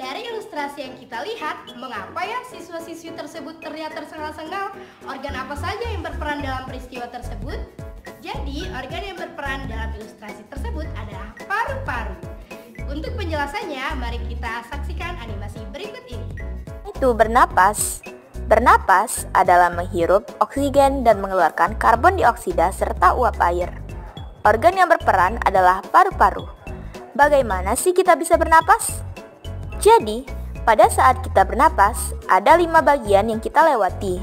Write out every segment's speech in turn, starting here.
Dari ilustrasi yang kita lihat, mengapa ya siswa-siswi tersebut terlihat tersengal-sengal? Organ apa saja yang berperan dalam peristiwa tersebut? Jadi, organ yang berperan dalam ilustrasi tersebut adalah paru-paru. Untuk penjelasannya, mari kita saksikan animasi berikut ini. Itu bernapas. Bernapas adalah menghirup oksigen dan mengeluarkan karbon dioksida serta uap air. Organ yang berperan adalah paru-paru. Bagaimana sih kita bisa bernapas? Jadi, pada saat kita bernapas, ada 5 bagian yang kita lewati.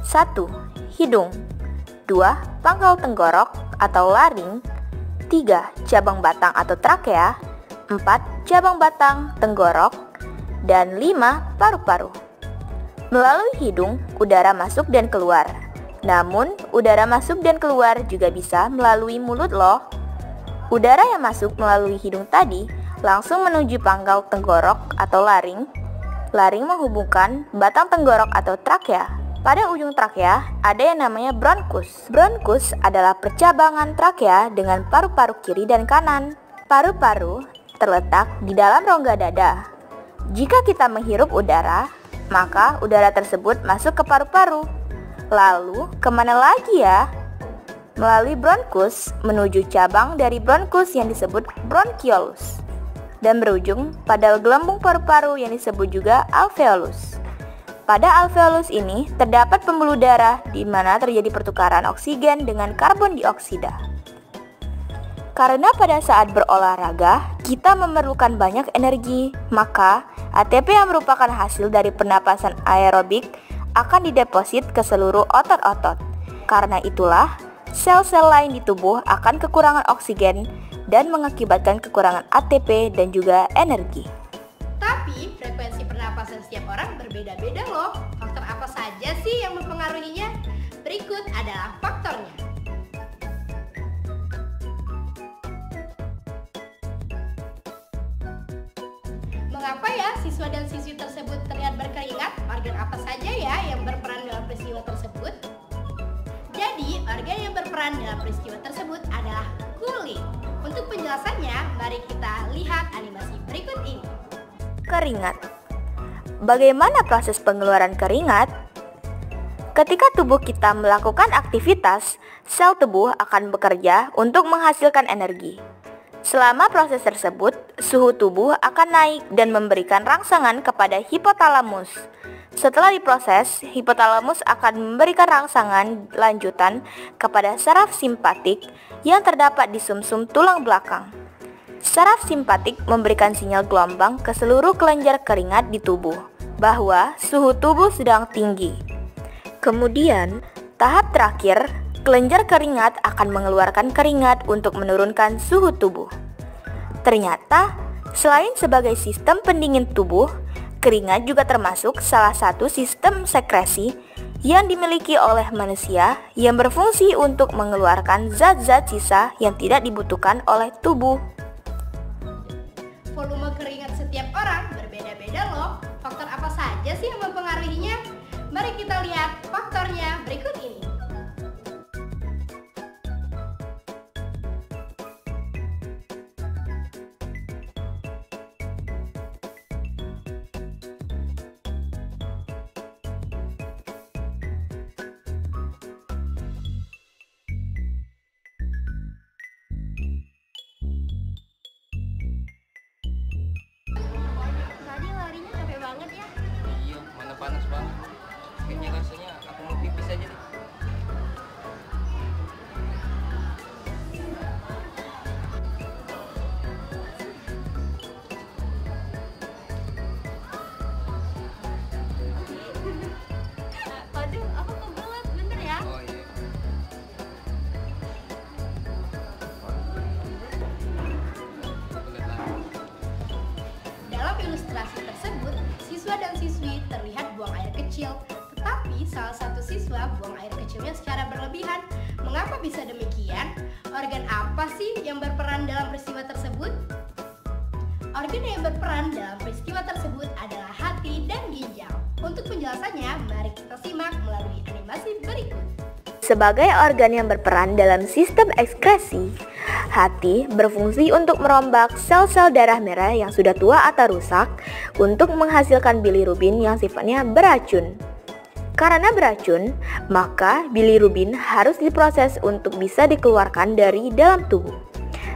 1. Hidung. 2. Pangkal tenggorok atau laring. 3. Cabang batang atau trakea. 4. Cabang batang, tenggorok. Dan 5. Paru-paru. Melalui hidung, udara masuk dan keluar. Namun, udara masuk dan keluar juga bisa melalui mulut loh. Udara yang masuk melalui hidung tadi langsung menuju pangkal tenggorok atau laring. Laring menghubungkan batang tenggorok atau trakea. Pada ujung trakea ada yang namanya bronkus. Bronkus adalah percabangan trakea dengan paru-paru kiri dan kanan. Paru-paru terletak di dalam rongga dada. Jika kita menghirup udara, maka udara tersebut masuk ke paru-paru. Lalu kemana lagi ya? Melalui bronkus menuju cabang dari bronkus yang disebut bronchiolus dan berujung pada gelembung paru-paru yang disebut juga alveolus. Pada alveolus ini terdapat pembuluh darah di mana terjadi pertukaran oksigen dengan karbon dioksida. Karena pada saat berolahraga kita memerlukan banyak energi, maka ATP yang merupakan hasil dari pernapasan aerobik akan dideposit ke seluruh otot-otot. Karena itulah sel-sel lain di tubuh akan kekurangan oksigen dan mengakibatkan kekurangan ATP dan juga energi. Tapi frekuensi pernapasan setiap orang berbeda-beda loh. Faktor apa saja sih yang mempengaruhinya? Berikut adalah faktornya. Mengapa ya siswa dan siswi tersebut terlihat berkeringat? Organ apa saja ya yang berperan dalam peristiwa tersebut? Jadi, organ yang berperan dalam peristiwa tersebut adalah kulit. Untuk penjelasannya, mari kita lihat animasi berikut ini. Keringat. Bagaimana proses pengeluaran keringat? Ketika tubuh kita melakukan aktivitas, sel tubuh akan bekerja untuk menghasilkan energi. Selama proses tersebut, suhu tubuh akan naik dan memberikan rangsangan kepada hipotalamus. Setelah diproses, hipotalamus akan memberikan rangsangan lanjutan kepada saraf simpatik yang terdapat di sumsum tulang belakang. Saraf simpatik memberikan sinyal gelombang ke seluruh kelenjar keringat di tubuh bahwa suhu tubuh sedang tinggi. Kemudian, tahap terakhir, kelenjar keringat akan mengeluarkan keringat untuk menurunkan suhu tubuh. Ternyata, selain sebagai sistem pendingin tubuh, keringat juga termasuk salah satu sistem sekresi yang dimiliki oleh manusia yang berfungsi untuk mengeluarkan zat-zat sisa yang tidak dibutuhkan oleh tubuh. Volume keringat setiap orang berbeda-beda loh. Faktor apa saja sih yang mempengaruhinya? Mari kita lihat faktornya berikut ini. Tadi larinya capek banget ya. Iya, mana panas banget. Kayaknya rasanya aku mau pipis aja deh. Waduh, aku kebelet, bentar ya. Oh iya. Kebelet lah. Dalam ilustrasi tersebut, siswa dan siswi terlihat buang air kecil, tetapi salah satu siswa buang air kecilnya secara berlebihan. Mengapa bisa demikian? Organ apa sih yang berperan dalam peristiwa tersebut? Organ yang berperan dalam peristiwa tersebut adalah hati dan ginjal. Untuk penjelasannya, mari kita simak melalui animasi berikut. Sebagai organ yang berperan dalam sistem ekskresi, hati berfungsi untuk merombak sel-sel darah merah yang sudah tua atau rusak untuk menghasilkan bilirubin yang sifatnya beracun. Karena beracun, maka bilirubin harus diproses untuk bisa dikeluarkan dari dalam tubuh.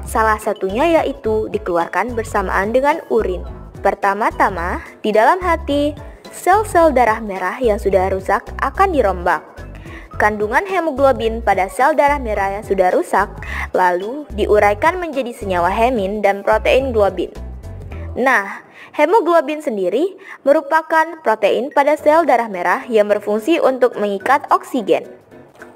Salah satunya yaitu dikeluarkan bersamaan dengan urin. Pertama-tama, di dalam hati, sel-sel darah merah yang sudah rusak akan dirombak. Kandungan hemoglobin pada sel darah merah yang sudah rusak lalu diuraikan menjadi senyawa hemin dan protein globin. Nah, hemoglobin sendiri merupakan protein pada sel darah merah yang berfungsi untuk mengikat oksigen.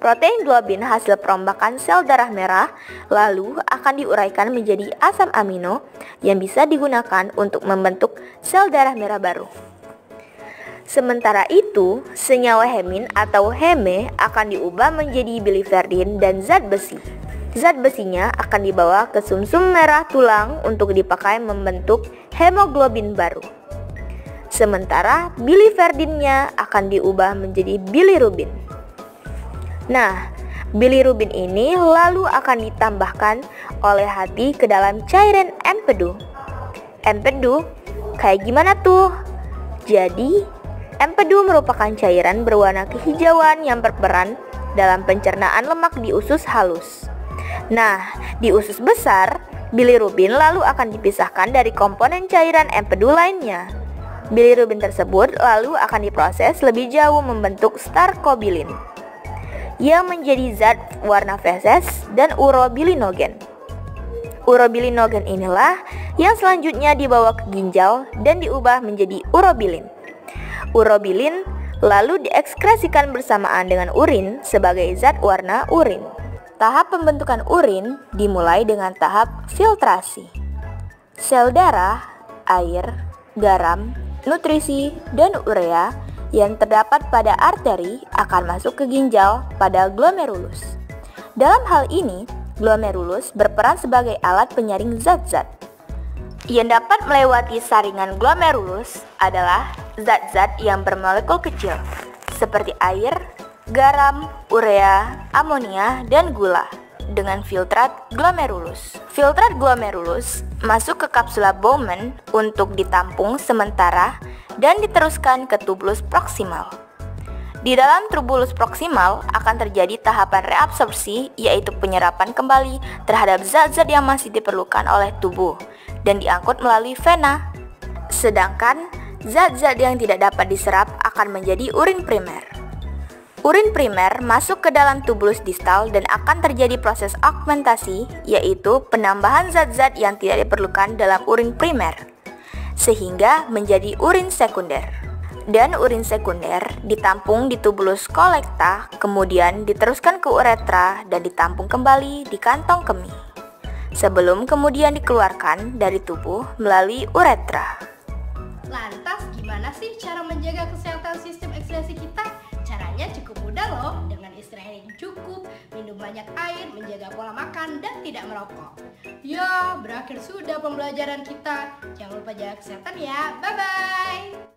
Protein globin hasil perombakan sel darah merah lalu akan diuraikan menjadi asam amino yang bisa digunakan untuk membentuk sel darah merah baru. Sementara itu, senyawa hemin atau heme akan diubah menjadi biliverdin dan zat besi. Zat besinya akan dibawa ke sumsum merah tulang untuk dipakai membentuk hemoglobin baru. Sementara biliverdinnya akan diubah menjadi bilirubin. Nah, bilirubin ini lalu akan ditambahkan oleh hati ke dalam cairan empedu. Empedu kayak gimana tuh? Jadi, empedu merupakan cairan berwarna kehijauan yang berperan dalam pencernaan lemak di usus halus. Nah, di usus besar, bilirubin lalu akan dipisahkan dari komponen cairan empedu lainnya. Bilirubin tersebut lalu akan diproses lebih jauh membentuk starkobilin yang menjadi zat warna feses dan urobilinogen. Urobilinogen inilah yang selanjutnya dibawa ke ginjal dan diubah menjadi urobilin. Urobilin lalu diekskresikan bersamaan dengan urin sebagai zat warna urin. Tahap pembentukan urin dimulai dengan tahap filtrasi. Sel darah, air, garam, nutrisi, dan urea yang terdapat pada arteri akan masuk ke ginjal pada glomerulus. Dalam hal ini, glomerulus berperan sebagai alat penyaring zat-zat. Yang dapat melewati saringan glomerulus adalah zat-zat yang bermolekul kecil seperti air, garam, urea, amonia, dan gula dengan filtrat glomerulus. Filtrat glomerulus masuk ke kapsula Bowman untuk ditampung sementara dan diteruskan ke tubulus proksimal. Di dalam tubulus proksimal akan terjadi tahapan reabsorpsi, yaitu penyerapan kembali terhadap zat-zat yang masih diperlukan oleh tubuh dan diangkut melalui vena. Sedangkan zat-zat yang tidak dapat diserap akan menjadi urin primer. Urin primer masuk ke dalam tubulus distal dan akan terjadi proses augmentasi, yaitu penambahan zat-zat yang tidak diperlukan dalam urin primer, sehingga menjadi urin sekunder. Dan urin sekunder ditampung di tubulus kolekta, kemudian diteruskan ke uretra dan ditampung kembali di kantong kemih, sebelum kemudian dikeluarkan dari tubuh melalui uretra. Lantas gimana sih cara menjaga kesehatan sistem ekskresi kita? Caranya cukup mudah loh, dengan istirahat yang cukup, minum banyak air, menjaga pola makan, dan tidak merokok. Ya, berakhir sudah pembelajaran kita. Jangan lupa jaga kesehatan ya, bye-bye.